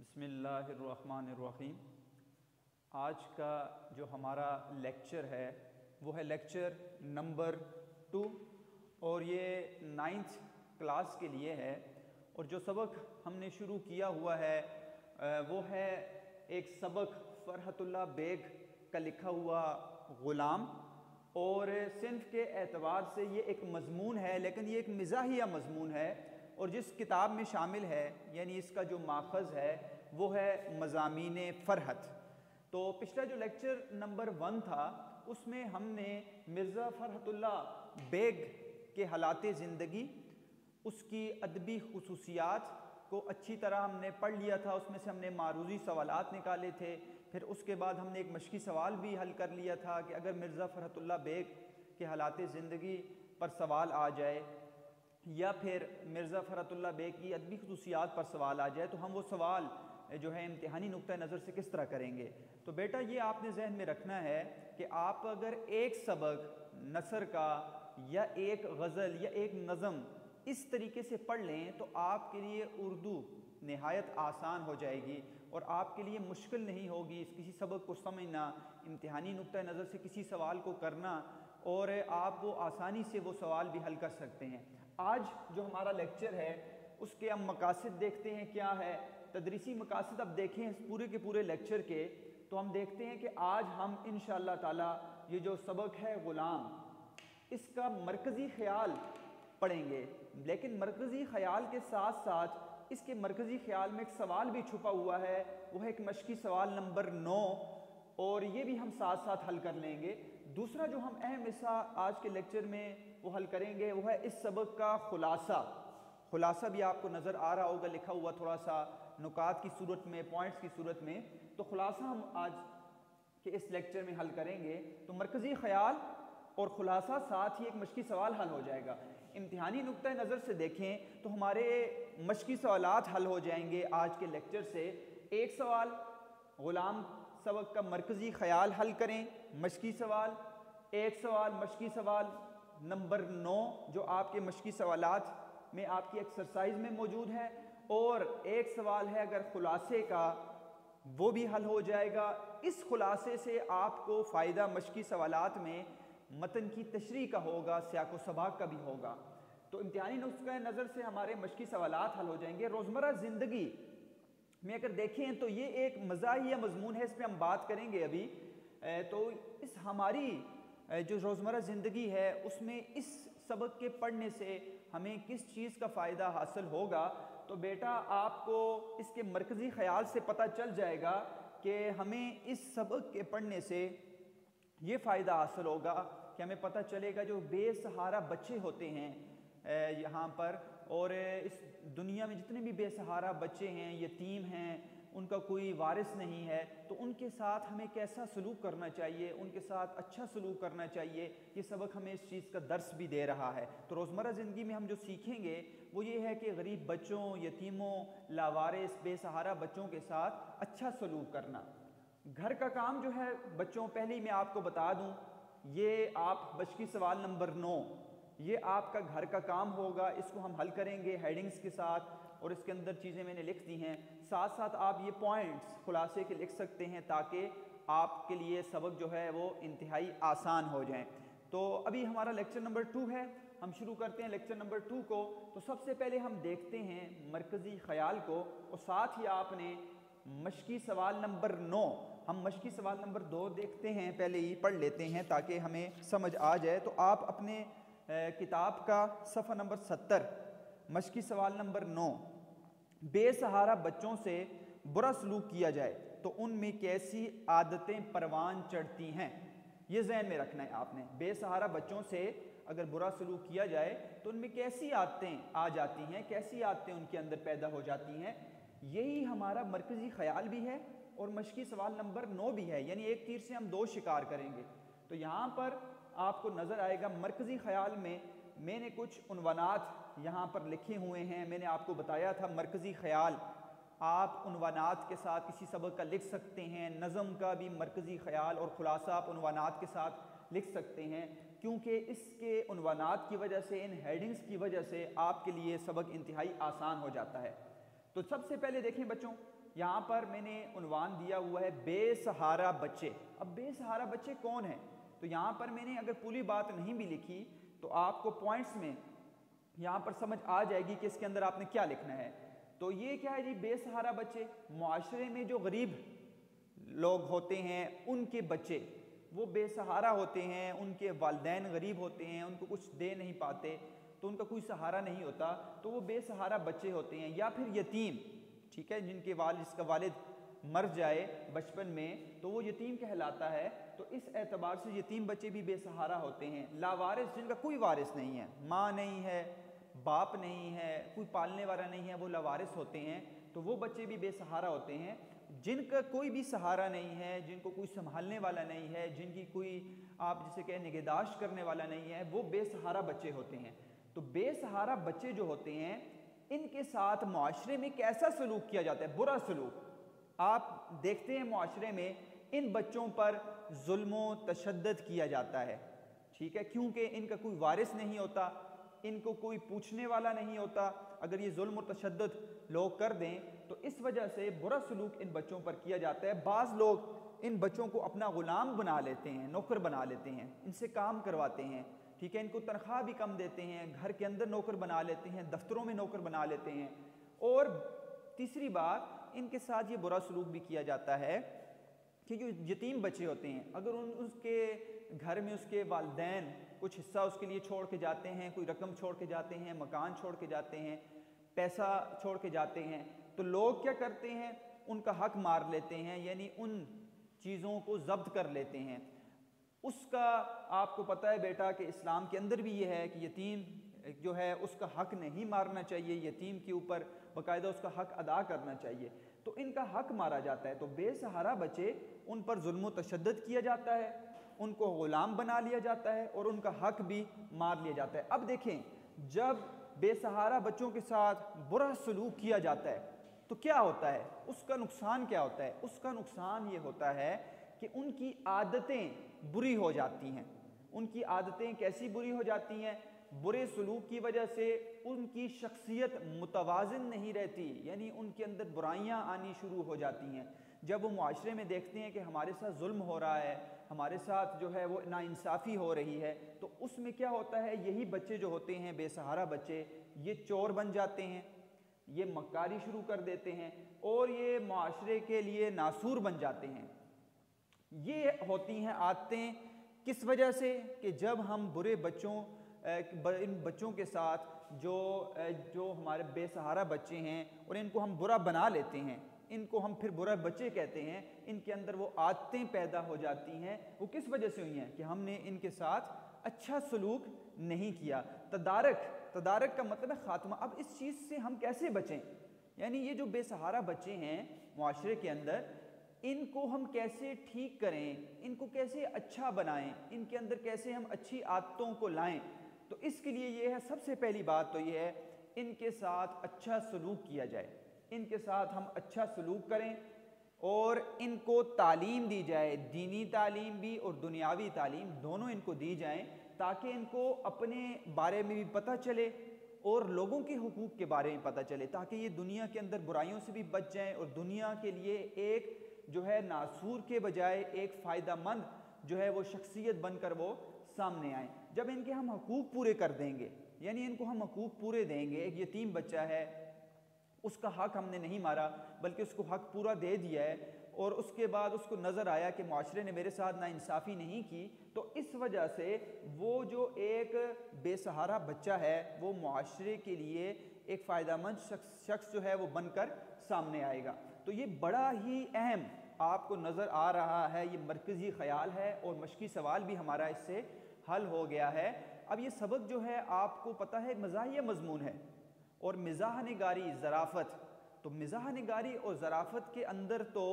बिस्मिल्लाहिर्रहमानिर्रहीम। आज का जो हमारा लेक्चर है वो है लेक्चर नंबर 2 और ये 9th क्लास के लिए है। और जो सबक हमने शुरू किया हुआ है वो है एक सबक फ़रहतुल्लाह बेग का लिखा हुआ ग़ुलाम। और सिन्फ़ के एतबार से ये एक मज़मून है, लेकिन ये एक मिज़ाहिया मज़मून है और जिस किताब में शामिल है यानी इसका जो माखज़ है वो है मज़ामीन फ़रहत। तो पिछला जो लेक्चर नंबर 1 था उसमें हमने मिर्ज़ा फ़रहतुल्लाह बेग के हालात ज़िंदगी, उसकी अदबी खुसूसियात को अच्छी तरह हमने पढ़ लिया था। उसमें से हमने मारूज़ी सवालात निकाले थे। फिर उसके बाद हमने एक मशकी सवाल भी हल कर लिया था कि अगर मिर्ज़ा फ़रहतुल्लाह बेग के हालात ज़िंदगी पर सवाल आ जाए या फिर मिर्ज़ा फ़रहतुल्लाह बेग की अदबी खुसूसियात पर सवाल आ जाए तो हम वो सवाल जो है इम्तिहानी नुक्ता नज़र से किस तरह करेंगे। तो बेटा ये आपने जहन में रखना है कि आप अगर एक सबक नसर का या एक गज़ल या एक नज़म इस तरीके से पढ़ लें तो आपके लिए उर्दू नहायत आसान हो जाएगी और आपके लिए मुश्किल नहीं होगी किसी सबक को समझना, इम्तिहानी नुक्ता नज़र से किसी सवाल को करना, और आप वो आसानी से वो सवाल भी हल कर सकते हैं। आज जो हमारा लेक्चर है उसके हम मकासद देखते हैं क्या है। तदरीसी मकासद अब देखें इस पूरे के पूरे लेक्चर के, तो हम देखते हैं कि आज हम इंशाअल्लाह ताला ये जो सबक है ग़ुलाम, इसका मरकज़ी ख़याल पढ़ेंगे। लेकिन मरकज़ी ख़याल के साथ साथ इसके मरकज़ी ख़याल में एक सवाल भी छुपा हुआ है, वो है एक मशकी सवाल नंबर 9, और ये भी हम साथ साथ हल कर लेंगे। दूसरा जो हम अहम हिस्सा आज के लेक्चर में वो हल करेंगे वो है इस सबक का खुलासा भी आपको नज़र आ रहा होगा लिखा हुआ थोड़ा सा नुकात की सूरत में, पॉइंट्स की सूरत में। तो खुलासा हम आज के इस लेक्चर में हल करेंगे। तो मरकज़ी ख़याल और ख़ुलासा साथ ही एक मशकी सवाल हल हो जाएगा। इम्तिहानी नुक्ता नज़र से देखें तो हमारे मशकी सवालात हल हो जाएंगे आज के लेक्चर से। एक सवाल ग़ुलाम सबक का मरकज़ी ख़याल हल करें, मशकी सवाल, एक सवाल मशकी सवाल नंबर 9 जो आपके मशकी सवालात में आपकी एक्सरसाइज में मौजूद है, और एक सवाल है अगर ख़ुलासे का, वो भी हल हो जाएगा। इस खुलासे से आपको फ़ायदा मशकी सवालात में मतन की तशरीह का होगा, सियाक़ो सबाक़ का भी होगा। तो इम्तिहानी नुक्ता नज़र से हमारे मशकी सवालात हल हो जाएंगे। रोज़मर्रा ज़िंदगी में अगर देखें तो ये एक मज़ाहिया मज़मून है, इस पर हम बात करेंगे अभी। तो इस हमारी जो रोज़मर्रा ज़िंदगी है उसमें इस सबक के पढ़ने से हमें किस चीज़ का फ़ायदा हासिल होगा, तो बेटा आपको इसके मरकज़ी ख़याल से पता चल जाएगा कि हमें इस सबक के पढ़ने से ये फ़ायदा हासिल होगा कि हमें पता चलेगा जो बेसहारा बच्चे होते हैं यहाँ पर, और इस दुनिया में जितने भी बेसहारा बच्चे हैं, यतीम हैं, उनका कोई वारिस नहीं है, तो उनके साथ हमें कैसा सलूक करना चाहिए, उनके साथ अच्छा सलूक करना चाहिए। ये सबक हमें इस चीज़ का दर्स भी दे रहा है। तो रोज़मर्रा ज़िंदगी में हम जो सीखेंगे वो ये है कि गरीब बच्चों, यतीमों, लावारिस, बेसहारा बच्चों के साथ अच्छा सलूक करना। घर का काम जो है बच्चों, पहले ही मैं आपको बता दूँ, ये आप मशकी सवाल नंबर 9 ये आपका घर का काम होगा। इसको हम हल करेंगे हेडिंग्स के साथ, और इसके अंदर चीज़ें मैंने लिख दी हैं। साथ साथ आप ये पॉइंट्स खुलासे के लिख सकते हैं ताकि आपके लिए सबक जो है वो इंतहाई आसान हो जाए। तो अभी हमारा लेक्चर नंबर 2 है, हम शुरू करते हैं लेक्चर नंबर 2 को। तो सबसे पहले हम देखते हैं मरकज़ी ख़याल को, और साथ ही आपने मशकी सवाल नंबर 9, हम मशकी सवाल नंबर 2 देखते हैं, पहले ही पढ़ लेते हैं ताकि हमें समझ आ जाए। तो आप अपने किताब का सफ़ा नंबर 70 मशकी सवाल नंबर 9, बेसहारा बच्चों से बुरा सलूक किया जाए तो उनमें कैसी आदतें परवान चढ़ती हैं, ये जहन में रखना है आपने। बेसहारा बच्चों से अगर बुरा सलूक किया जाए तो उनमें कैसी आदतें आ जाती हैं, कैसी आदतें उनके अंदर पैदा हो जाती हैं। यही हमारा मरकज़ी ख़याल भी है और मशकी सवाल नंबर 9 भी है, यानी एक तीर से हम 2 शिकार करेंगे। तो यहाँ पर आपको नज़र आएगा मरकज़ी ख़याल में मैंने कुछ उन्वानात यहाँ पर लिखे हुए हैं। मैंने आपको बताया था मरकज़ी ख़याल आप उन्वानात के साथ किसी सबक का लिख सकते हैं, नज़म का भी मरकज़ी ख़याल और ख़ुलासा आप उन्वानात के साथ लिख सकते हैं, क्योंकि इसके उन्वानात की वजह से, इन हेडिंग्स की वजह से आपके लिए सबक इंतहाई आसान हो जाता है। तो सबसे पहले देखें बच्चों, यहाँ पर मैंने उन्वान दिया हुआ है बेसहारा बच्चे। अब बेसहारा बच्चे कौन हैं? तो यहाँ पर मैंने अगर पूरी बात नहीं भी लिखी तो आपको पॉइंट्स में यहाँ पर समझ आ जाएगी कि इसके अंदर आपने क्या लिखना है। तो ये क्या है जी? बेसहारा बच्चे, मुआशरे में जो गरीब लोग होते हैं उनके बच्चे, वो बेसहारा होते हैं, उनके वालिदैन गरीब होते हैं, उनको कुछ दे नहीं पाते, तो उनका कोई सहारा नहीं होता, तो वो बेसहारा बच्चे होते हैं। या फिर यतीम, ठीक है, जिनके जिसका वालिद मर जाए बचपन में तो वो यतीम कहलाता है। तो इस एतबार से यतीम बच्चे भी बेसहारा होते हैं। लावारिस, जिनका कोई वारिस नहीं है, माँ नहीं है, बाप नहीं है, कोई पालने वाला नहीं है, वो लावारिस होते हैं, तो वो बच्चे भी बेसहारा होते हैं। जिनका कोई भी सहारा नहीं है, जिनको कोई संभालने वाला नहीं है, जिनकी कोई आप जिसे कहें निगहदाश्त करने वाला नहीं है, वो बेसहारा बच्चे होते हैं। तो बेसहारा बच्चे जो होते हैं इनके साथ मुआशरे में कैसा सलूक किया जाता है? बुरा सलूक। आप देखते हैं मुआशरे में इन बच्चों पर जुल्म तशद्दुद किया जाता है, ठीक है, क्योंकि इनका कोई वारिस नहीं होता, इनको कोई पूछने वाला नहीं होता। अगर ये जुल्म और तशद्दुद लोग कर दें तो इस वजह से बुरा सलूक इन बच्चों पर किया जाता है। बाज़ लोग इन बच्चों को अपना गुलाम बना लेते हैं, नौकर बना लेते हैं, इनसे काम करवाते हैं, ठीक है, इनको तनख्वाह भी कम देते हैं, घर के अंदर नौकर बना लेते हैं, दफ्तरों में नौकर बना लेते हैं। और तीसरी बात, इनके साथ ये बुरा सलूक भी किया जाता है कि जो यतीम बच्चे होते हैं, अगर उसके घर में उसके वालिदैन कुछ हिस्सा उसके लिए छोड़ के जाते हैं, कोई रकम छोड़ के जाते हैं, मकान छोड़ के जाते हैं, पैसा छोड़ के जाते हैं, तो लोग क्या करते हैं? उनका हक मार लेते हैं, यानी उन चीज़ों को जब्त कर लेते हैं। उसका आपको पता है बेटा कि इस्लाम के अंदर भी ये है कि यतीम जो है उसका हक नहीं मारना चाहिए, यतीम के ऊपर बाकायदा उसका हक अदा करना चाहिए। तो इनका हक मारा जाता है। तो बेसहारा बच्चे, उन पर जुल्म तशद्दुद किया जाता है, उनको गुलाम बना लिया जाता है और उनका हक भी मार लिया जाता है। अब देखें, जब बेसहारा बच्चों के साथ बुरा सलूक किया जाता है तो क्या होता है? उसका नुकसान क्या होता है? उसका नुकसान ये होता है कि उनकी आदतें बुरी हो जाती हैं। उनकी आदतें कैसी बुरी हो जाती हैं? बुरे सलूक की वजह से उनकी शख्सियत मुतवाज़िन नहीं रहती, यानी उनके अंदर बुराइयां आनी शुरू हो जाती हैं। जब वो मुआशरे में देखते हैं कि हमारे साथ जुल्म हो रहा है, हमारे साथ जो है वो नाइंसाफ़ी हो रही है, तो उसमें क्या होता है? यही बच्चे जो होते हैं बेसहारा बच्चे, ये चोर बन जाते हैं, ये मक्कारी शुरू कर देते हैं और ये मुआशरे के लिए नासूर बन जाते हैं। ये होती हैं आदतें किस वजह से? कि जब हम बुरे बच्चों इन बच्चों के साथ जो हमारे बेसहारा बच्चे हैं और इनको हम बुरा बना लेते हैं, इनको हम फिर बुरा बच्चे कहते हैं, इनके अंदर वो आदतें पैदा हो जाती हैं। वो किस वजह से हुई हैं? कि हमने इनके साथ अच्छा सलूक नहीं किया। तदारक का मतलब है खात्मा। अब इस चीज़ से हम कैसे बचें? यानी ये जो बेसहारा बच्चे हैं मुआशरे के अंदर, इनको हम कैसे ठीक करें, इनको कैसे अच्छा बनाएं, इनके अंदर कैसे हम अच्छी आदतों को लाएं? तो इसके लिए ये है, सबसे पहली बात तो ये है, इनके साथ अच्छा सलूक किया जाए, इनके साथ हम अच्छा सलूक करें और इनको तालीम दी जाए, दीनी तालीम भी और दुनियावी तालीम दोनों इनको दी जाएं, ताकि इनको अपने बारे में भी पता चले और लोगों के हुकूक के बारे में पता चले, ताकि ये दुनिया के अंदर बुराइयों से भी बच जाएं और दुनिया के लिए एक जो है नासूर के बजाय एक फ़ायदामंद जो है वो शख्सियत बनकर वो सामने आए। जब इनके हम हकूक़ पूरे कर देंगे, यानी इनको हम हकूक़ पूरे देंगे, एक यतीम बच्चा है, उसका हक हमने नहीं मारा बल्कि उसको हक पूरा दे दिया है, और उसके बाद उसको नज़र आया कि मुआशरे ने मेरे साथ नाइंसाफ़ी नहीं की, तो इस वजह से वो जो एक बेसहारा बच्चा है वो मुआशरे के लिए एक फ़ायदामंद शख्स जो है वो बनकर सामने आएगा। तो ये बड़ा ही अहम आपको नज़र आ रहा है, ये मरकज़ी ख़याल है और मशक़ी सवाल भी हमारा इससे हल हो गया है। अब ये सबक जो है आपको पता है मज़ाहिया मज़मून है और मिज़ाह निगारी ज़राफ़त, तो मिज़ाह निगारी और ज़राफ़त के अंदर तो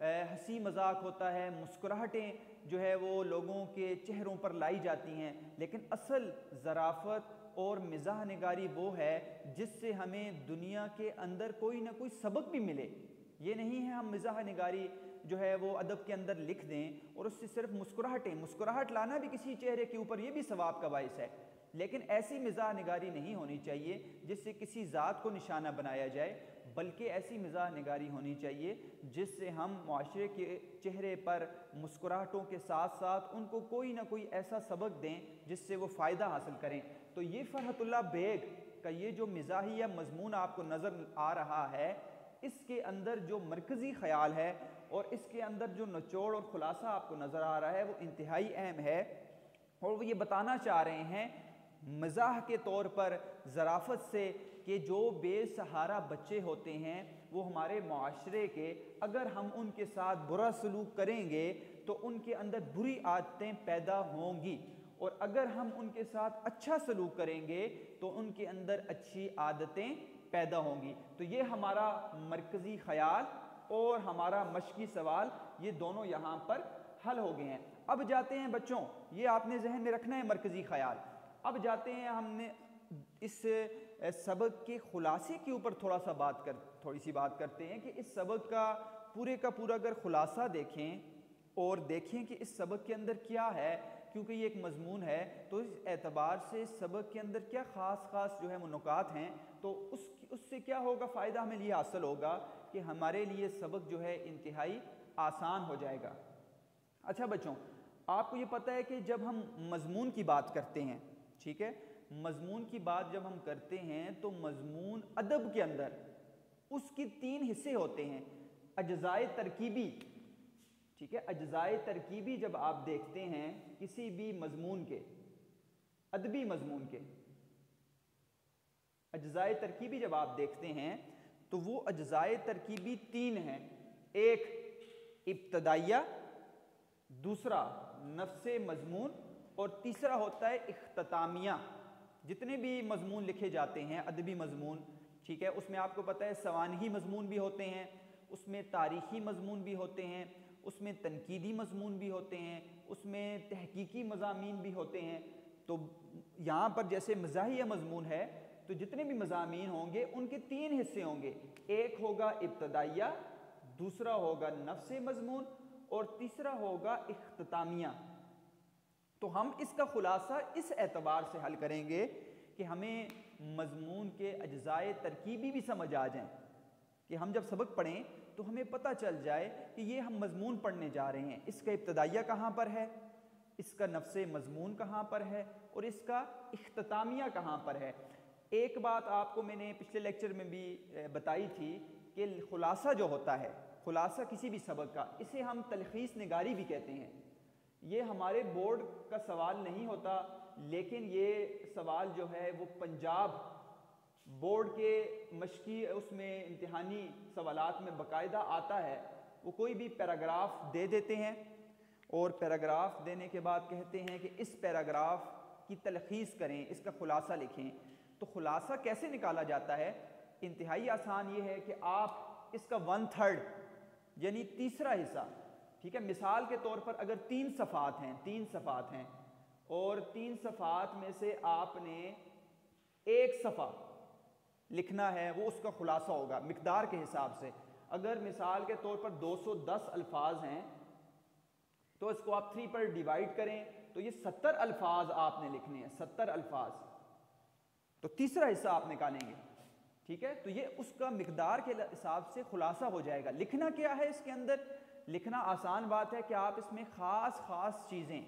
हंसी मजाक होता है, मुस्कुराहटें जो है वो लोगों के चेहरों पर लाई जाती हैं, लेकिन असल ज़राफ़त और मिज़ाह निगारी वो है जिससे हमें दुनिया के अंदर कोई ना कोई सबक भी मिले। ये नहीं है हम मिज़ाह निगारी जो है वो अदब के अंदर लिख दें और उससे सिर्फ मुस्कुराहट लाना भी किसी चेहरे के ऊपर ये भी सवाब का बाइस है, लेकिन ऐसी मिज़ाह निगारी नहीं होनी चाहिए जिससे किसी ज़ात को निशाना बनाया जाए, बल्कि ऐसी मिजाह निगारी होनी चाहिए जिससे हम माशरे के चेहरे पर मुस्कुराहटों के साथ साथ उनको कोई ना कोई ऐसा सबक दें जिससे वो फ़ायदा हासिल करें। तो ये फ़रहतुल्लाह बेग का ये जो मिजाहिया मजमून आपको नज़र आ रहा है, इसके अंदर जो मरकज़ी ख़याल है और इसके अंदर जो निचोड़ और ख़ुलासा आपको नज़र आ रहा है वो इंतहाई अहम है। और वो ये बताना चाह रहे हैं मज़ाह के तौर पर ज़राफ़त से कि जो बेसहारा बच्चे होते हैं वो हमारे माशरे के, अगर हम उनके साथ बुरा सलूक करेंगे तो उनके अंदर बुरी आदतें पैदा होंगी, और अगर हम उनके साथ अच्छा सलूक करेंगे तो उनके अंदर अच्छी आदतें पैदा होंगी। तो ये हमारा मरकज़ी ख़याल और हमारा मशक़ी सवाल, ये दोनों यहाँ पर हल हो गए हैं। अब जाते हैं बच्चों, ये आपने जहन में रखना है मरकज़ी ख़याल। अब जाते हैं, हमने इस सबक के ख़ुलासे के ऊपर थोड़ी सी बात करते हैं कि इस सबक का पूरा अगर ख़ुलासा देखें और देखें कि इस सबक के अंदर क्या है, क्योंकि ये एक मजमून है तो इस एतबार से इस सबक के अंदर क्या ख़ास जो है वो नुकात हैं, तो उससे क्या होगा, फ़ायदा हमें ये हासिल होगा कि हमारे लिए सबक जो है इंतहाई आसान हो जाएगा। अच्छा बच्चों, आपको ये पता है कि जब हम मजमून की बात करते हैं, ठीक है, मजमून की बात जब हम करते हैं तो मजमून अदब के अंदर उसके 3 हिस्से होते हैं, अज्ज़ाए तरकीबी, ठीक है। अज्ज़ाए तरकीबी जब आप देखते हैं किसी भी मजमून के, अदबी मजमून के अज्ज़ाए तरकीबी जब आप देखते हैं तो वो अज्ज़ाए तरकीबी 3 हैं। एक इब्तदाइया, दूसरा नफ्से मजमून और तीसरा होता है इख्तितामिया। जितने भी मजमून लिखे जाते हैं अदबी मजमून, ठीक है, उसमें आपको पता है सवानही मजमून भी होते हैं, उसमें तारीख़ी मजमून भी होते हैं, उसमें तनकीदी मजमून भी होते हैं, उसमें तहकीकी मज़ामीन भी होते हैं। तो यहाँ पर जैसे मज़ाहिया मजमून है तो जितने भी मज़ामीन होंगे उनके 3 हिस्से होंगे, एक होगा इब्तदाइया, दूसरा होगा नफ्से मजमून और तीसरा होगा इख्तितामिया। तो हम इसका ख़ुलासा इस एतबार से हल करेंगे कि हमें मजमून के अज्ज़ाए तरकीबी भी समझ आ जाएं, कि हम जब सबक पढ़ें तो हमें पता चल जाए कि ये हम मजमून पढ़ने जा रहे हैं, इसका इब्तदाइया कहाँ पर है, इसका नफ्से मजमून कहाँ पर है और इसका इख्तितामिया कहाँ पर है। एक बात आपको मैंने पिछले लेक्चर में भी बताई थी कि ख़ुलासा जो होता है, ख़ुलासा किसी भी सबक का, इसे हम तलख़ीस निगारी भी कहते हैं। ये हमारे बोर्ड का सवाल नहीं होता, लेकिन ये सवाल जो है वो पंजाब बोर्ड के मशक़ी उसमें इम्तिहानी सवालात में बाकायदा आता है। वो कोई भी पैराग्राफ दे देते हैं और पैराग्राफ देने के बाद कहते हैं कि इस पैराग्राफ की तलख़ीस करें, इसका ख़ुलासा लिखें। तो ख़ुलासा कैसे निकाला जाता है, इंतहाई आसान ये है कि आप इसका 1/3 यानी तीसरा हिस्सा, ठीक है, मिसाल के तौर पर अगर 3 सफ़ात हैं और 3 सफ़ात में से आपने एक सफ़ा लिखना है, वो उसका ख़ुलासा होगा मिक़दार के हिसाब से। अगर मिसाल के तौर पर 210 अल्फाज हैं तो इसको आप 3 पर डिवाइड करें तो ये 70 अल्फाज आपने लिखने हैं, 70 अल्फाज। तो तीसरा हिस्सा आप निकालेंगे, ठीक है, तो ये उसका मिक़दार के हिसाब से ख़ुलासा हो जाएगा। लिखना क्या है इसके अंदर, लिखना आसान बात है कि आप इसमें ख़ास चीज़ें,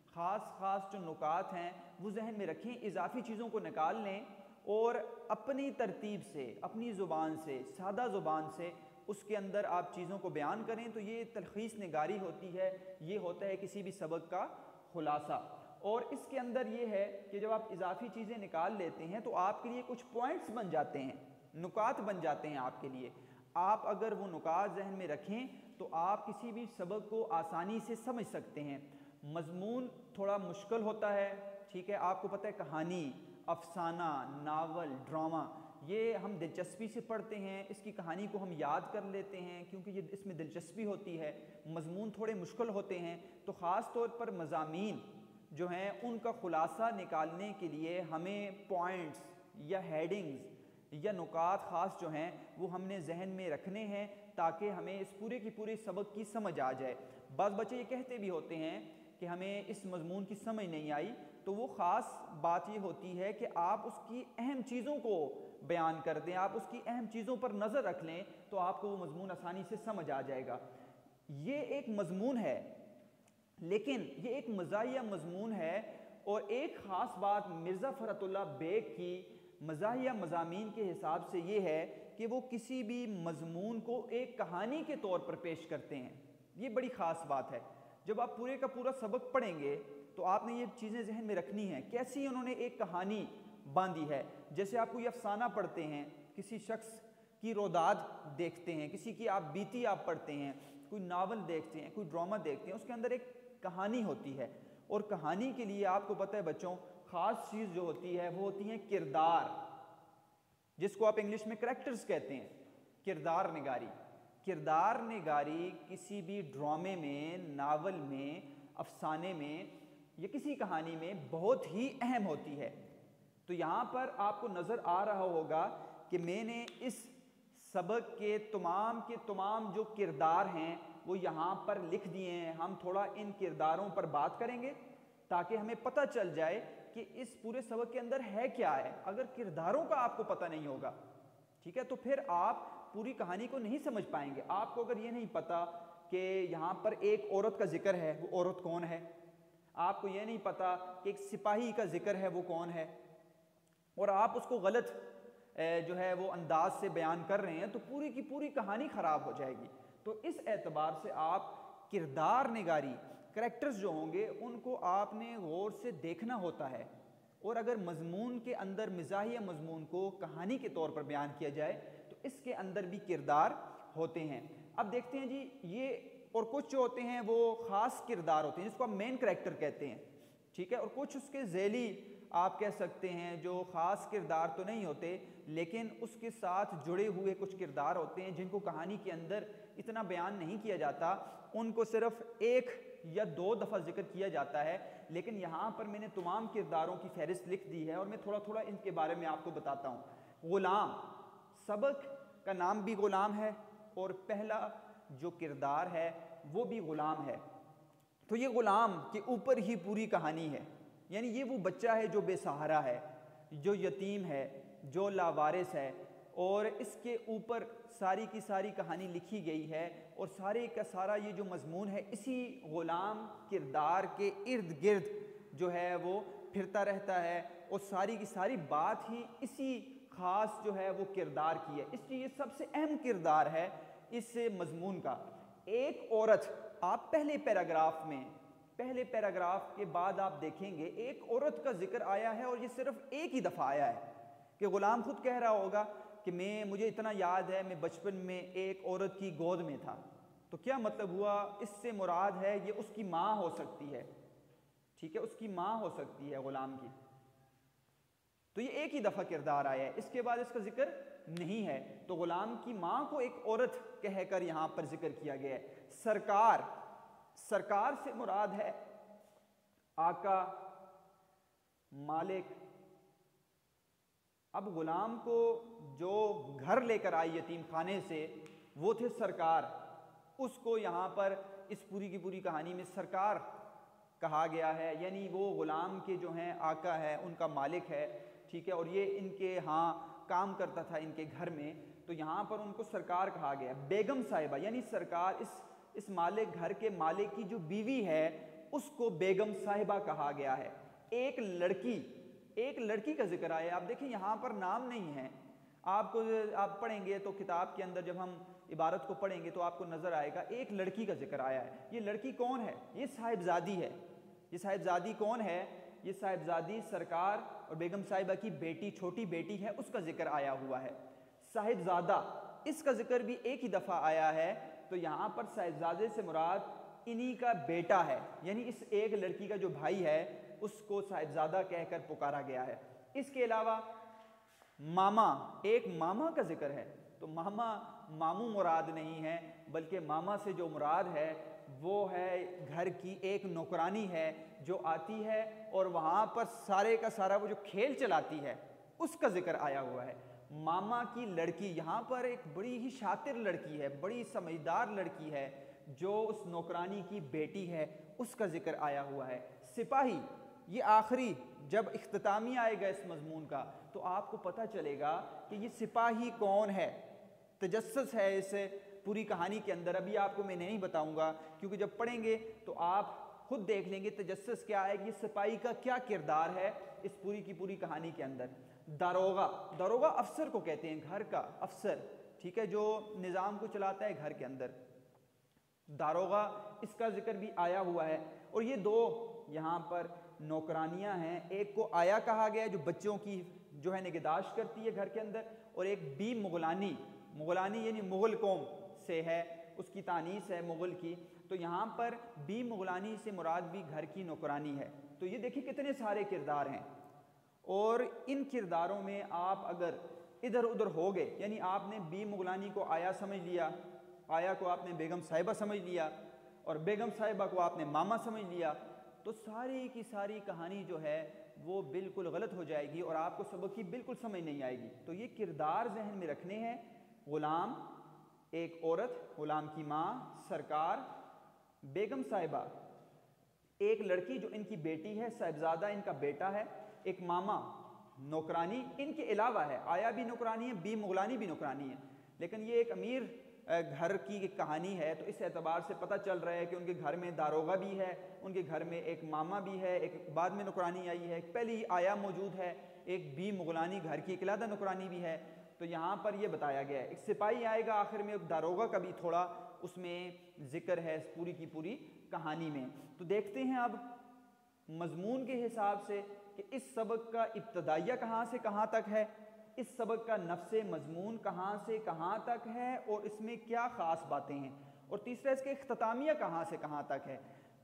ख़ास जो नुकात हैं वो जहन में रखें, इजाफी चीज़ों को निकाल लें और अपनी तरतीब से, अपनी ज़ुबान से, सादा ज़ुबान से उसके अंदर आप चीज़ों को बयान करें। तो ये तलख़ीस निगारी होती है, ये होता है किसी भी सबक का ख़ुलासा। और इसके अंदर ये है कि जब आप इजाफी चीज़ें निकाल लेते हैं तो आपके लिए कुछ पॉइंट्स बन जाते हैं, नुकात बन जाते हैं आपके लिए। आप अगर वो नुकात जहन में रखें तो आप किसी भी सबक को आसानी से समझ सकते हैं। मजमून थोड़ा मुश्किल होता है, ठीक है, आपको पता है कहानी, अफसाना, नावल, ड्रामा, ये हम दिलचस्पी से पढ़ते हैं, इसकी कहानी को हम याद कर लेते हैं क्योंकि ये इसमें दिलचस्पी होती है। मजमून थोड़े मुश्किल होते हैं, तो ख़ास तौर पर मज़ामीन जो हैं उनका ख़ुलासा निकालने के लिए हमें पॉइंट्स या हेडिंग्स या नुकात ख़ास जो हैं वो हमने जहन में रखने हैं ताकि हमें इस पूरे की पूरे सबक की समझ आ जाए। बाज़ बच्चे ये कहते भी होते हैं कि हमें इस मजमून की समझ नहीं आई, तो वो ख़ास बात ये होती है कि आप उसकी अहम चीज़ों को बयान कर दें, आप उसकी अहम चीज़ों पर नज़र रख लें तो आपको वो मजमून आसानी से समझ आ जाएगा। ये एक मजमून है, लेकिन ये एक मज़ाहिया मजमून है। और एक ख़ास बात मिर्ज़ा फ़रहतुल्लाह बेग की मज़ाहिया मज़ामीन के हिसाब से ये है कि वो किसी भी मजमून को एक कहानी के तौर पर पेश करते हैं। ये बड़ी ख़ास बात है। जब आप पूरे का पूरा सबक पढ़ेंगे तो आपने ये चीज़ें जहन में रखनी हैं, कैसी उन्होंने एक कहानी बांधी है। जैसे आप कोई अफसाना पढ़ते हैं, किसी शख्स की रोदाद देखते हैं, किसी की आप बीती आप पढ़ते हैं, कोई नावल देखते हैं, कोई ड्रामा देखते हैं, उसके अंदर एक कहानी होती है। और कहानी के लिए आपको पता है बच्चों, ख़ास चीज़ जो होती है वो होती है किरदार, जिसको आप इंग्लिश में करैक्टर्स कहते हैं। किरदार निगारी, किरदार निगारी किसी भी ड्रामे में, नावल में, अफसाने में या किसी कहानी में बहुत ही अहम होती है। तो यहाँ पर आपको नज़र आ रहा होगा कि मैंने इस सबक के तमाम जो किरदार हैं वो यहाँ पर लिख दिए हैं। हम थोड़ा इन किरदारों पर बात करेंगे ताकि हमें पता चल जाए कि इस पूरे सबक के अंदर है क्या है। अगर किरदारों का आपको पता नहीं होगा, ठीक है, तो फिर आप पूरी कहानी को नहीं समझ पाएंगे। आपको अगर ये नहीं पता कि यहाँ पर एक औरत का जिक्र है, वो औरत कौन है, आपको ये नहीं पता कि एक सिपाही का जिक्र है, वो कौन है, और आप उसको गलत जो है वो अंदाज से बयान कर रहे हैं, तो पूरी की पूरी कहानी ख़राब हो जाएगी। तो इस एतबार से आप किरदार निगारी, करैक्टर्स जो होंगे उनको आपने गौर से देखना होता है। और अगर मजमून के अंदर मिजाहिया मजमून को कहानी के तौर पर बयान किया जाए तो इसके अंदर भी किरदार होते हैं। अब देखते हैं जी, ये और कुछ जो होते हैं वो ख़ास किरदार होते हैं जिसको आप मेन करैक्टर कहते हैं, ठीक है, और कुछ उसके ज़ैली आप कह सकते हैं जो ख़ास किरदार तो नहीं होते लेकिन उसके साथ जुड़े हुए कुछ किरदार होते हैं जिनको कहानी के अंदर इतना बयान नहीं किया जाता, उनको सिर्फ एक या दो दफ़ा जिक्र किया जाता है। लेकिन यहाँ पर मैंने तमाम किरदारों की फहरिस्त लिख दी है और मैं थोड़ा थोड़ा इनके बारे में आपको बताता हूँ। ग़ुलाम, सबक का नाम भी ग़ुलाम है और पहला जो किरदार है वो भी ग़ुलाम है। तो ये ग़ुलाम के ऊपर ही पूरी कहानी है, यानी ये वो बच्चा है जो बेसहारा है, जो यतीम है, जो लावारिस है, और इसके ऊपर सारी की सारी कहानी लिखी गई है। और सारे का सारा ये जो मजमून है इसी ग़ुलाम किरदार के इर्द गिर्द जो है वो फिरता रहता है, और सारी की सारी बात ही इसी ख़ास जो है वो किरदार की है। इसलिए ये सबसे अहम किरदार है इस मजमून का। एक औरत, आप पहले पैराग्राफ के बाद आप देखेंगे एक औरत का जिक्र आया है, और ये सिर्फ एक ही दफ़ा आया है कि ग़ुलाम खुद कह रहा होगा कि मुझे इतना याद है मैं बचपन में एक औरत की गोद में था। तो क्या मतलब हुआ, इससे मुराद है ये उसकी माँ हो सकती है, ठीक है, उसकी माँ हो सकती है ग़ुलाम की। तो ये एक ही दफ़ा किरदार आया है, इसके बाद इसका जिक्र नहीं है। तो ग़ुलाम की माँ को एक औरत कहकर यहाँ पर जिक्र किया गया है। सरकार, सरकार से मुराद है आका, मालिक। अब ग़ुलाम को जो घर लेकर आई यतीम खाने से वो थे सरकार, उसको यहाँ पर इस पूरी की पूरी कहानी में सरकार कहा गया है, यानी वो ग़ुलाम के जो हैं आका है, उनका मालिक है, ठीक है, और ये इनके यहाँ काम करता था इनके घर में, तो यहाँ पर उनको सरकार कहा गया। बेगम साहिबा, यानी सरकार, इस मालिक घर के मालिक की जो बीवी है उसको बेगम साहिबा कहा गया है। एक लड़की का जिक्र आया। आप देखिए यहाँ पर नाम नहीं है, आप पढ़ेंगे तो किताब के अंदर जब हम इबारत को पढ़ेंगे तो आपको नज़र आएगा एक लड़की का जिक्र आया है। ये लड़की कौन है? ये साहिबजादी है। ये साहिबजादी कौन है? ये साहिबजादी सरकार और बेगम साहिबा की बेटी, छोटी बेटी है, उसका जिक्र आया हुआ है। साहिबजादा, इसका जिक्र भी एक ही दफ़ा आया है। तो यहाँ पर साहिबजादे से मुराद इन्हीं का बेटा है, यानी इस एक लड़की का जो भाई है उसको साहिबजादा कहकर पुकारा गया है। इसके अलावा मामा, एक मामा का जिक्र है। तो मामू मुराद नहीं है, बल्कि मामा से जो मुराद है वो है घर की एक नौकरानी है जो आती है और वहाँ पर सारे का सारा वो जो खेल चलाती है उसका जिक्र आया हुआ है। मामा की लड़की, यहाँ पर एक बड़ी ही शातिर लड़की है, बड़ी समझदार लड़की है जो उस नौकरानी की बेटी है, उसका जिक्र आया हुआ है। सिपाही, ये आखिरी जब इख्तितामिया आएगा इस मजमून का तो आपको पता चलेगा कि ये सिपाही कौन है, तजस्सुस है इस पूरी कहानी के अंदर। अभी आपको मैं नहीं बताऊंगा क्योंकि जब पढ़ेंगे तो आप खुद देख लेंगे तजस्सुस क्या है, कि सिपाही का क्या किरदार है इस पूरी की पूरी कहानी के अंदर। दारोगा, दारोगा अफसर को कहते हैं, घर का अफसर, ठीक है, जो निज़ाम को चलाता है घर के अंदर, दारोगा, इसका जिक्र भी आया हुआ है। और ये दो यहाँ पर नौकरानियाँ हैं, एक को आया कहा गया है जो बच्चों की जो है निगहदाश्त करती है घर के अंदर, और एक बी मुगलानी, मुगलानी यानी मुग़ल कौम से है, उसकी तानीस है मुग़ल की। तो यहाँ पर बी मुगलानी से मुराद भी घर की नौकरानी है। तो ये देखिए कितने सारे किरदार हैं, और इन किरदारों में आप अगर इधर उधर हो गए, यानी आपने बी मुगलानी को आया समझ लिया, आया को आपने बेगम साहिबा समझ लिया, और बेगम साहिबा को आपने मामा समझ लिया, तो सारी की सारी कहानी जो है वो बिल्कुल गलत हो जाएगी और आपको सबक की बिल्कुल समझ नहीं आएगी। तो ये किरदार जहन में रखने हैं। ग़ुलाम, एक औरत, ग़ुलाम की माँ, सरकार, बेगम साहिबा, एक लड़की जो इनकी बेटी है, साहिबजादा इनका बेटा है, एक मामा, नौकरानी इनके अलावा है, आया भी नौकरानी है, बी मुगलानी भी नौकरानी है। लेकिन ये एक अमीर घर की कहानी है, तो इस एतबार से पता चल रहा है कि उनके घर में दारोगा भी है, उनके घर में एक मामा भी है, एक बाद में नौकरानी आई है, पहली आया मौजूद है, एक बी मुगलानी घर की इकलादा नौकरानी भी है। तो यहाँ पर यह बताया गया है, एक सिपाही आएगा आखिर में, एक दारोगा का भी थोड़ा उसमें जिक्र है इस पूरी की पूरी कहानी में। तो देखते हैं अब मजमून के हिसाब से कि इस सबक का इब्तदाइया कहाँ से कहाँ तक है, इस सबक का नफ्से मजमून कहाँ से कहाँ तक है और इसमें क्या ख़ास बातें हैं, और तीसरा इसके इख्तितामिया कहाँ से कहाँ तक है।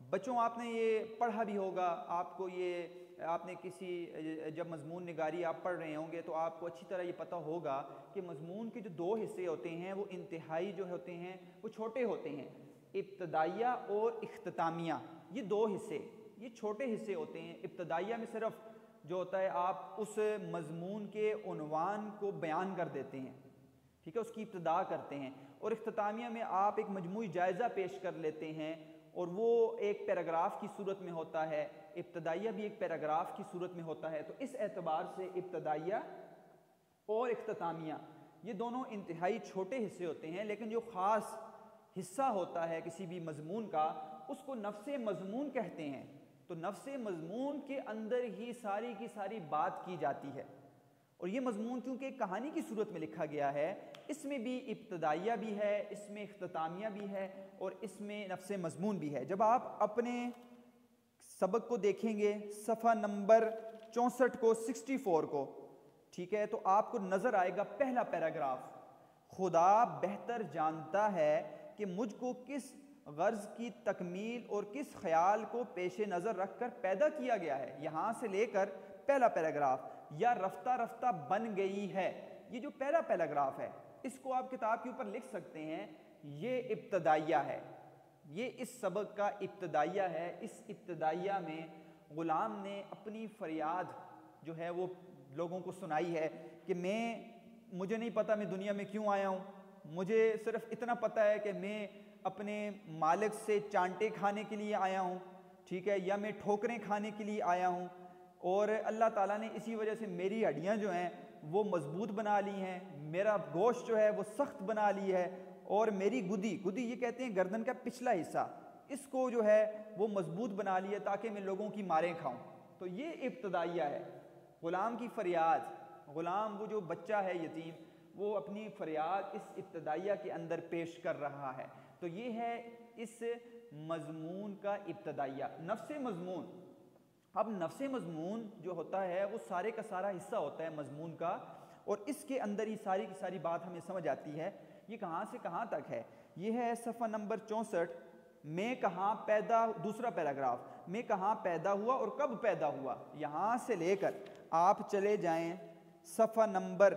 बच्चों आपने ये पढ़ा भी होगा, आपको ये आपने किसी जब मजमून निगारी आप पढ़ रहे होंगे तो आपको अच्छी तरह ये पता होगा कि मजमून के जो दो हिस्से होते हैं वो इंतहाई जो होते हैं वो छोटे होते हैं। इब्तदाइया और इख्तितामिया, ये दो हिस्से, ये छोटे हिस्से होते हैं। इब्तदाइया में सिर्फ जो होता है आप उस मजमून के उन्वान को बयान कर देते हैं, ठीक है, उसकी इब्तदा करते हैं, और इख्तितामिया में आप एक मजमूई जायज़ा पेश कर लेते हैं और वो एक पैराग्राफ की सूरत में होता है, इब्तदाइया भी एक पैराग्राफ की सूरत में होता है। तो इस एतबार से इब्तदाइया और इख्तितामिया ये दोनों इंतहाई छोटे हिस्से होते हैं, लेकिन जो ख़ास हिस्सा होता है किसी भी मजमून का उसको नफ्से मजमून कहते हैं। तो नफ्से मजमून के अंदर ही सारी की सारी बात की जाती है, और ये मजमून क्योंकि एक कहानी की सूरत में लिखा गया है, इसमें भी इब्तदाइया भी है, इसमें इख्तितामिया भी है और इसमें नफ्से मजमून भी है। जब आप अपने सबक को देखेंगे सफ़ा नंबर 64 को 64 को, ठीक है, तो आपको नज़र आएगा पहला पैराग्राफ, खुदा बेहतर जानता है कि मुझको किस गर्ज की तकमील और किस ख्याल को पेश नज़र रख कर पैदा किया गया है। यहाँ से लेकर पहला पैराग्राफ, या रफ्ता रफ्ता बन गई है, ये जो पहला पैराग्राफ है इसको आप किताब के ऊपर लिख सकते हैं, ये इब्तदाइया है, ये इस सबक का इब्तदाइया है। इस इब्तदाइया में ग़ुलाम ने अपनी फरियाद जो है वो लोगों को सुनाई है कि मुझे नहीं पता मैं दुनिया में क्यों आया हूँ, मुझे सिर्फ इतना पता है कि मैं अपने मालिक से चांटे खाने के लिए आया हूँ, ठीक है, या मैं ठोकरें खाने के लिए आया हूँ, और अल्लाह ताला ने इसी वजह से मेरी हड्डियाँ जो हैं वो मजबूत बना ली हैं, मेरा गोश्त जो है वो सख्त बना ली है, और मेरी गुदी, गुदी ये कहते हैं गर्दन का पिछला हिस्सा, इसको जो है वो मजबूत बना लिया ताकि मैं लोगों की मारें खाऊं। तो ये इब्तदाइया है, ग़ुलाम की फरियाद, ग़ुलाम वो जो बच्चा है यतीम, वो अपनी फरियाद इस इब्तदाइया के अंदर पेश कर रहा है। तो ये है इस मजमून का इब्तदाइया, नफ्से मजमून। अब नफ्से मजमून जो होता है वो सारे का सारा हिस्सा होता है मजमून का, और इसके अंदर ही सारी की सारी बात हमें समझ आती है। ये कहाँ से कहाँ तक है, ये है सफ़ा नंबर 64, मैं कहाँ पैदा, दूसरा पैराग्राफ, मैं कहाँ पैदा हुआ और कब पैदा हुआ। यहाँ से लेकर आप चले जाएं सफ़ा नंबर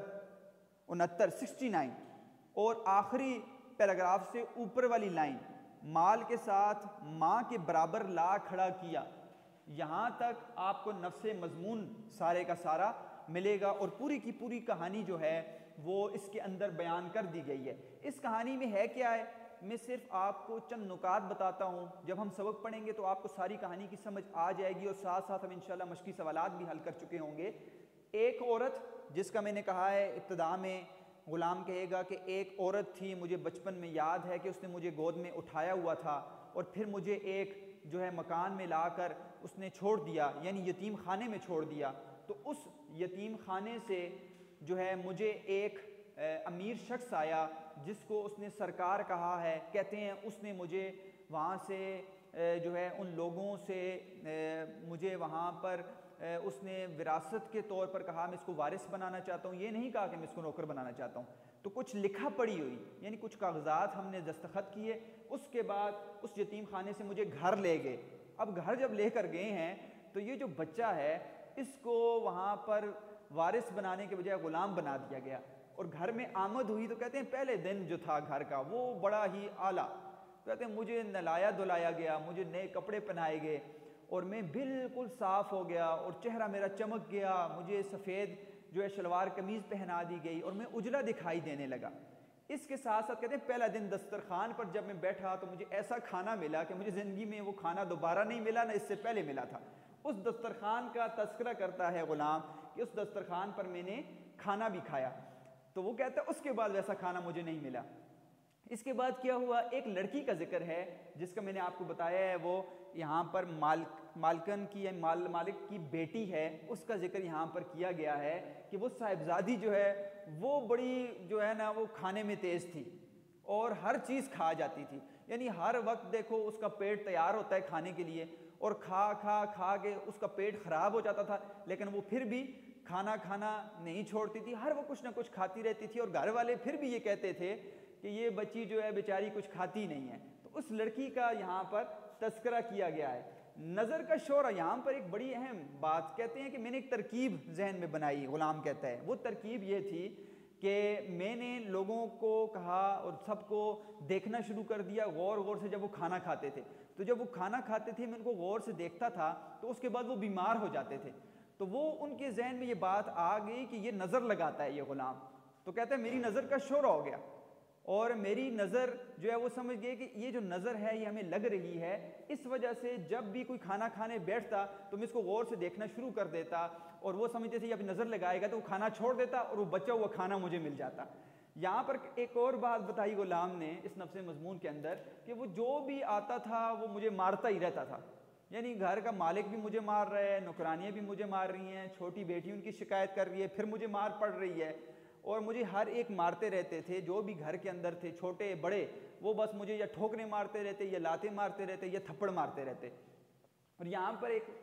69 69 और आखिरी पैराग्राफ से ऊपर वाली लाइन, माल के साथ माँ के बराबर ला खड़ा किया, यहाँ तक आपको नफ्से मजमून सारे का सारा मिलेगा, और पूरी की पूरी कहानी जो है वो इसके अंदर बयान कर दी गई है। इस कहानी में है क्या है मैं सिर्फ आपको चंद नुकात बताता हूँ। जब हम सबक पढ़ेंगे तो आपको सारी कहानी की समझ आ जाएगी और साथ साथ हम इंशाल्लाह मशकी सवालात भी हल कर चुके होंगे। एक औरत, जिसका मैंने कहा है इब्तिदा में ग़ुलाम कहेगा कि एक औरत थी, मुझे बचपन में याद है कि उसने मुझे गोद में उठाया हुआ था और फिर मुझे एक जो है मकान में लाकर उसने छोड़ दिया, यानी यतीम खाने में छोड़ दिया। तो उस यतीम खाने से जो है मुझे एक अमीर शख्स आया जिसको उसने सरकार कहा है। कहते हैं उसने मुझे वहाँ से जो है उन लोगों से मुझे वहाँ पर उसने विरासत के तौर पर कहा, मैं इसको वारिस बनाना चाहता हूँ। ये नहीं कहा कि मैं इसको नौकर बनाना चाहता हूँ। तो कुछ लिखा पड़ी हुई, यानी कुछ कागजात हमने दस्तखत किए। उसके बाद उस यतीम खाने से मुझे घर ले गए। अब घर जब लेकर गए हैं तो ये जो बच्चा है इसको वहाँ पर वारिस बनाने के बजाय ग़ुलाम बना दिया गया। और घर में आमद हुई तो कहते हैं पहले दिन जो था घर का वो बड़ा ही आला। कहते हैं मुझे नहलाया धुलाया गया, मुझे नए कपड़े पहनाए गए और मैं बिल्कुल साफ़ हो गया और चेहरा मेरा चमक गया। मुझे सफ़ेद जो है शलवार कमीज़ पहना दी गई और मैं उजला दिखाई देने लगा। इसके साथ साथ कहते हैं पहला दिन दस्तरखान पर जब मैं बैठा तो मुझे ऐसा खाना मिला कि मुझे ज़िंदगी में वो खाना दोबारा नहीं मिला, ना इससे पहले मिला था। उस दस्तरखान का तस्करा करता है ग़ुलाम कि उस दस्तरखान पर मैंने खाना भी खाया। तो वो कहता है उसके बाद वैसा खाना मुझे नहीं मिला। इसके बाद क्या हुआ, एक लड़की का जिक्र है जिसका मैंने आपको बताया है, वो यहाँ पर मालकन की या मालिक की बेटी है, उसका जिक्र यहाँ पर किया गया है कि वो साहिबजादी जो है वो बड़ी जो है ना वो खाने में तेज़ थी और हर चीज़ खा जाती थी। यानी हर वक्त देखो उसका पेट तैयार होता है खाने के लिए और खा खा खा के उसका पेट ख़राब हो जाता था, लेकिन वो फिर भी खाना खाना नहीं छोड़ती थी। हर वो कुछ ना कुछ खाती रहती थी और घर वाले फिर भी ये कहते थे कि ये बच्ची जो है बेचारी कुछ खाती नहीं है। तो उस लड़की का यहाँ पर तस्करा किया गया है। नज़र का शोरा, यहाँ पर एक बड़ी अहम बात कहते हैं कि मैंने एक तरकीब जहन में बनाई, ग़ुलाम कहता है। वो तरकीब ये थी कि मैंने लोगों को कहा और सबको देखना शुरू कर दिया गौर गौर से। जब वो खाना खाते थे तो जब वो खाना खाते थे मैं उनको गौर से देखता था, तो उसके बाद वो बीमार हो जाते थे। तो वो उनके जहन में ये बात आ गई कि ये नज़र लगाता है ये ग़ुलाम। तो कहता है मेरी नज़र का शोरा हो गया और मेरी नज़र जो है वो समझ गए कि ये जो नज़र है ये हमें लग रही है। इस वजह से जब भी कोई खाना खाने बैठता तो मैं इसको गौर से देखना शुरू कर देता और वो समझते थे ये अभी नज़र लगाएगा तो वो खाना छोड़ देता और वो बचा हुआ खाना मुझे मिल जाता। यहाँ पर एक और बात बताई ग़ुलाम ने इस नफ्स मज़मून के अंदर कि वो जो भी आता था वो मुझे मारता ही रहता था। यानी घर का मालिक भी मुझे मार रहा है, नौकरानियाँ भी मुझे मार रही हैं, छोटी बेटी उनकी शिकायत कर रही है, फिर मुझे मार पड़ रही है और मुझे हर एक मारते रहते थे। जो भी घर के अंदर थे छोटे बड़े वो बस मुझे या ठोकने मारते रहते या लाते मारते रहते या थप्पड़ मारते रहते। और यहाँ पर एक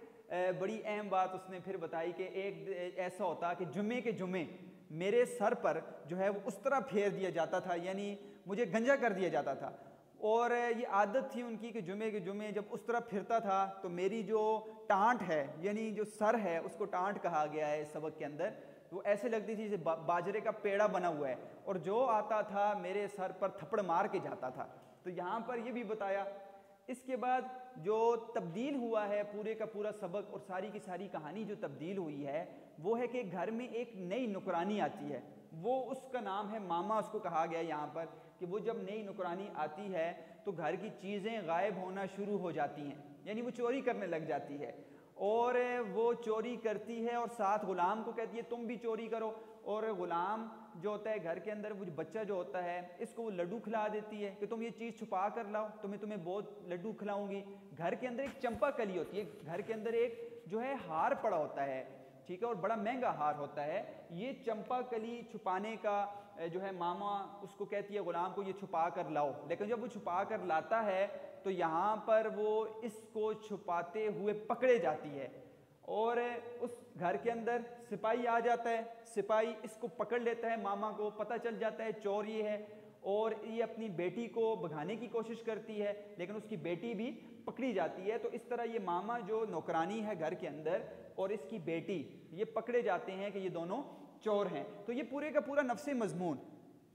बड़ी अहम बात उसने फिर बताई कि एक ऐसा होता कि जुम्मे के जुम्मे मेरे सर पर जो है वो उस तरह फेर दिया जाता था, यानी मुझे गंजा कर दिया जाता था। और ये आदत थी उनकी कि जुम्मे के जुम्मे जब उस तरह फिरता था तो मेरी जो टाँट है यानी जो सर है उसको टाँट कहा गया है इस सबक के अंदर, तो ऐसे लगती थी जैसे बाजरे का पेड़ा बना हुआ है और जो आता था मेरे सर पर थप्पड़ मार के जाता था। तो यहाँ पर ये भी बताया। इसके बाद जो तब्दील हुआ है पूरे का पूरा सबक और सारी की सारी कहानी जो तब्दील हुई है वो है कि घर में एक नई नुकरानी आती है, वो उसका नाम है मामा, उसको कहा गया यहाँ पर कि वो जब नई नुकरानी आती है तो घर की चीज़ें गायब होना शुरू हो जाती हैं, यानी वो चोरी करने लग जाती है और वो चोरी करती है और साथ ग़ुलाम को कहती है तुम भी चोरी करो। और ग़ुलाम जो होता है घर के अंदर वो बच्चा जो होता है इसको वो लड्डू खिला देती है कि तुम ये चीज़ छुपा कर लाओ, तुम्हें बहुत लड्डू खिलाऊंगी। घर के अंदर एक चंपा कली होती है, घर के अंदर एक जो है हार पड़ा होता है, ठीक है, और बड़ा महंगा हार होता है। ये चंपा कली छुपाने का जो है मामा उसको कहती है ग़ुलाम को ये छुपा कर लाओ, लेकिन जब वो छुपा कर लाता है तो यहाँ पर वो इसको छुपाते हुए पकड़े जाती है और उस घर के अंदर सिपाही आ जाता है। सिपाही इसको पकड़ लेता है, मामा को पता चल जाता है चोर ये है और ये अपनी बेटी को भगाने की कोशिश करती है लेकिन उसकी बेटी भी पकड़ी जाती है। तो इस तरह ये मामा जो नौकरानी है घर के अंदर और इसकी बेटी ये पकड़े जाते हैं कि ये दोनों चोर हैं। तो ये पूरे का पूरा नफ्से मजमून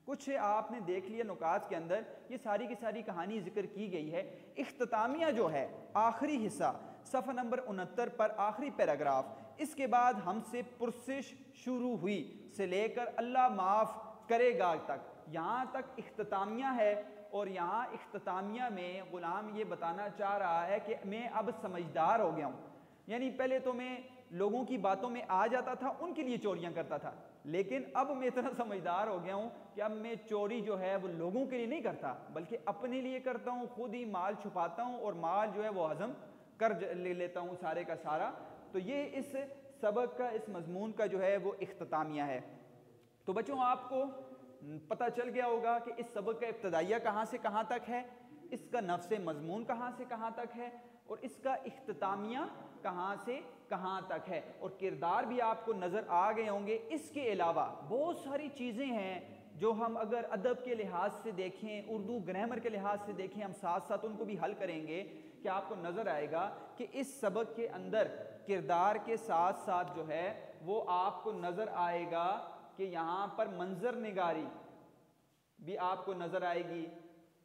कुछ आपने देख लिया नुकात के अंदर, ये सारी की सारी कहानी जिक्र की गई है। इख्तितामिया जो है आखिरी हिस्सा सफ़ा नंबर 69 पर आखिरी पैराग्राफ, इसके बाद हमसे पुरसिश शुरू हुई से लेकर अल्लाह माफ़ करेगा तक, यहाँ तक इख्तितामिया है और यहाँ इख्तितामिया में ग़ुलाम ये बताना चाह रहा है कि मैं अब समझदार हो गया हूँ। यानी पहले तो मैं लोगों की बातों में आ जाता था, उनके लिए चोरियाँ करता था, लेकिन अब मैं इतना समझदार हो गया हूँ कि अब मैं चोरी जो है वो लोगों के लिए नहीं करता बल्कि अपने लिए करता हूँ। खुद ही माल छुपाता हूँ और माल जो है वो हजम कर ले लेता हूँ सारे का सारा। तो ये इस सबक का, इस मजमून का जो है वो इख्तितामिया है। तो बच्चों आपको पता चल गया होगा कि इस सबक का इब्तदाइया कहाँ से कहाँ तक है, इसका नफ्स मजमून कहाँ से कहाँ तक है और इसका इख्तितामिया कहाँ से कहाँ तक है, और किरदार भी आपको नज़र आ गए होंगे। इसके अलावा बहुत सारी चीज़ें हैं जो हम अगर अदब के लिहाज से देखें, उर्दू ग्रामर के लिहाज से देखें, हम साथ साथ उनको भी हल करेंगे कि आपको नज़र आएगा कि इस सबक के अंदर किरदार के साथ साथ जो है वो आपको नज़र आएगा कि यहाँ पर मंजर निगारी भी आपको नज़र आएगी,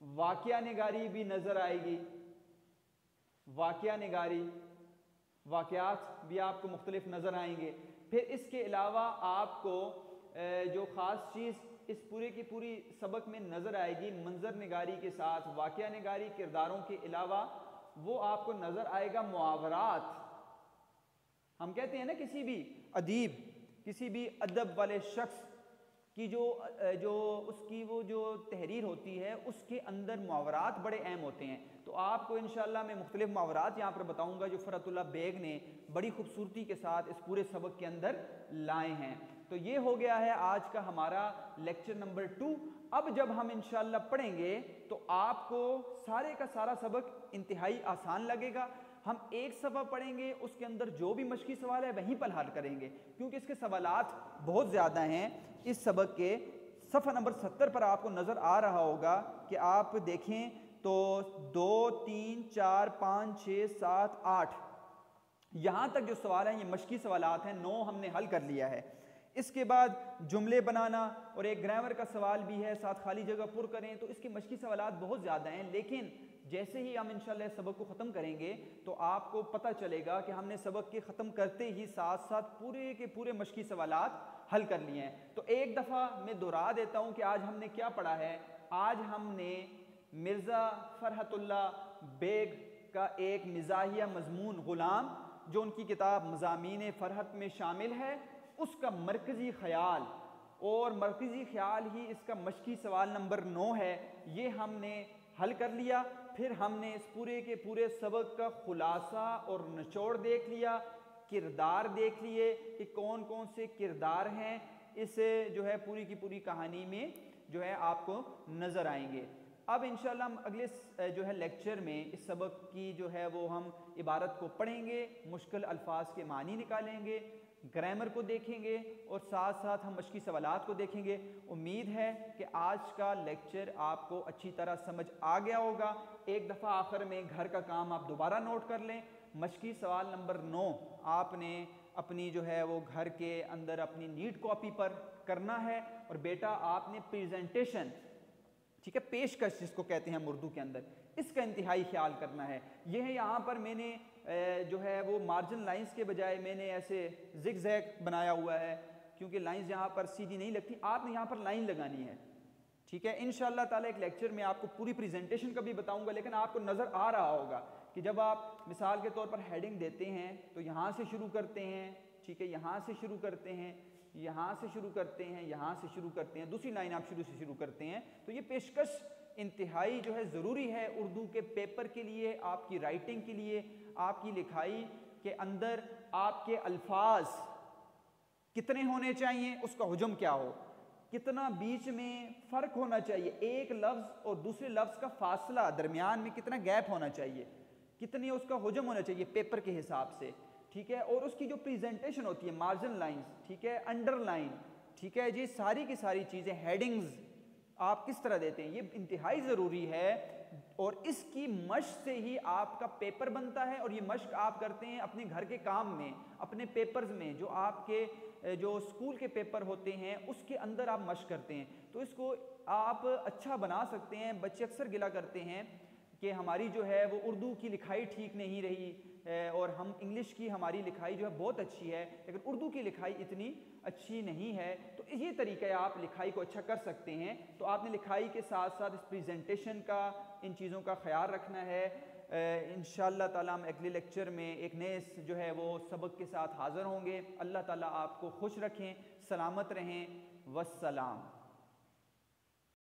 वाक़या निगारी भी नज़र आएगी, वाक़या निगारी, वाक़यात भी आपको मुख्तलिफ नज़र आएंगे। फिर इसके अलावा आपको जो ख़ास चीज़ इस पूरे की पूरी सबक में नज़र आएगी मंजर निगारी के साथ वाक़या निगारी किरदारों के अलावा, वो आपको नज़र आएगा मुहावरात। हम कहते हैं ना किसी भी अदीब, किसी भी अदब वाले शख्स की जो उसकी वो जो तहरीर होती है उसके अंदर मुहावरात बड़े अहम होते हैं। तो आपको इंशाअल्लाह मैं मुख्तलिफ मुहावरात यहाँ पर बताऊँगा जो फ़रहतुल्लाह बेग ने बड़ी खूबसूरती के साथ इस पूरे सबक के अंदर लाए हैं। तो ये हो गया है आज का हमारा लेक्चर नंबर 2। अब जब हम इंशाअल्लाह पढ़ेंगे तो आपको सारे का सारा सबक इंतहाई आसान लगेगा। हम एक सफ़ा पढ़ेंगे, उसके अंदर जो भी मशकी सवाल है वहीं पर हल करेंगे, क्योंकि इसके सवालात बहुत ज़्यादा हैं। इस सबक के सफ़ा नंबर 70 पर आपको नज़र आ रहा होगा कि आप देखें तो 2, 3, 4, 5, 6, 7, 8 यहाँ तक जो सवाल हैं ये मशकी सवालात हैं। 9 हमने हल कर लिया है। इसके बाद जुमले बनाना और एक ग्रामर का सवाल भी है, साथ खाली जगह पुर करें। तो इसके मशकी सवालात बहुत ज़्यादा हैं, लेकिन जैसे ही हम इंशाल्लाह सबक को ख़त्म करेंगे तो आपको पता चलेगा कि हमने सबक के ख़त्म करते ही साथ साथ पूरे के पूरे मशकी सवालात हल कर लिए हैं। तो एक दफ़ा मैं दोहरा देता हूँ कि आज हमने क्या पढ़ा है। आज हमने मिर्ज़ा फ़रहतुल्लाह बेग का एक मिज़ाहिया मज़मून ग़ुलाम, जो उनकी किताब मज़ामीन फ़रहत में शामिल है, उसका मरकज़ी ख़याल, और मरकज़ी ख़याल ही इसका मशकी सवाल नंबर 9 है, ये हमने हल कर लिया। फिर हमने इस पूरे के पूरे सबक का खुलासा और निचोड़ देख लिया, किरदार देख लिए कि कौन कौन से किरदार हैं इस जो है पूरी की पूरी कहानी में जो है आपको नज़र आएंगे। अब इंशाल्लाह हम अगले जो है लेक्चर में इस सबक की जो है वो हम इबारत को पढ़ेंगे, मुश्किल अल्फाज के मानी निकालेंगे, ग्रामर को देखेंगे और साथ साथ हम मशकी सवालात को देखेंगे। उम्मीद है कि आज का लेक्चर आपको अच्छी तरह समझ आ गया होगा। एक दफ़ा आखिर में घर का काम आप दोबारा नोट कर लें। मशकी सवाल नंबर 9 आपने अपनी जो है वो घर के अंदर अपनी नीट कॉपी पर करना है, और बेटा आपने प्रेजेंटेशन, ठीक है, पेशकश जिसको कहते हैं हम उर्दू के अंदर, इसका इंतहाई ख्याल करना है। यह है यहाँ पर मैंने जो है वो मार्जिन लाइंस के बजाय मैंने ऐसे जिग जैग बनाया हुआ है, क्योंकि लाइंस यहाँ पर सीधी नहीं लगती, आपने यहाँ पर लाइन लगानी है। ठीक है, इंशाअल्लाह ताला एक लेक्चर में आपको पूरी प्रेजेंटेशन का भी बताऊंगा, लेकिन आपको नज़र आ रहा होगा कि जब आप मिसाल के तौर पर हेडिंग देते हैं तो यहाँ से शुरू करते हैं, ठीक है, यहाँ से शुरू करते हैं, यहाँ से शुरू करते हैं, यहाँ से शुरू करते हैं, दूसरी लाइन आप शुरू से शुरू करते हैं। तो ये पेशकश इंतहाई जो है ज़रूरी है उर्दू के पेपर के लिए, आपकी राइटिंग के लिए, आपकी लिखाई के अंदर आपके अल्फाज कितने होने चाहिए, उसका हुजम क्या हो, कितना बीच में फ़र्क होना चाहिए, एक लफ्ज़ और दूसरे लफ्ज़ का फासला दरमियान में कितना गैप होना चाहिए, कितनी उसका हुजम होना चाहिए पेपर के हिसाब से, ठीक है। और उसकी जो प्रेजेंटेशन होती है, मार्जिन लाइंस, ठीक है, अंडरलाइन, ठीक है जी, सारी की सारी चीज़ें, हेडिंग्स आप किस तरह देते हैं, ये इंतहाई ज़रूरी है। और इसकी मश्क से ही आपका पेपर बनता है, और ये मश्क आप करते हैं अपने घर के काम में, अपने पेपर्स में, जो आपके जो स्कूल के पेपर होते हैं उसके अंदर आप मश्क करते हैं। तो इसको आप अच्छा बना सकते हैं। बच्चे अक्सर गिला करते हैं कि हमारी जो है वो उर्दू की लिखाई ठीक नहीं रही और हम इंग्लिश की हमारी लिखाई जो है बहुत अच्छी है, लेकिन उर्दू की लिखाई इतनी अच्छी नहीं है। तो ये तरीका है, आप लिखाई को अच्छा कर सकते हैं। तो आपने लिखाई के साथ साथ इस प्रेजेंटेशन का, इन चीज़ों का ख्याल रखना है। इंशाअल्लाह ताला हम अगले लेक्चर में एक नए जो है वो सबक के साथ हाज़िर होंगे। अल्लाह ताला आपको खुश रखें, सलामत रहें। वस्सलाम।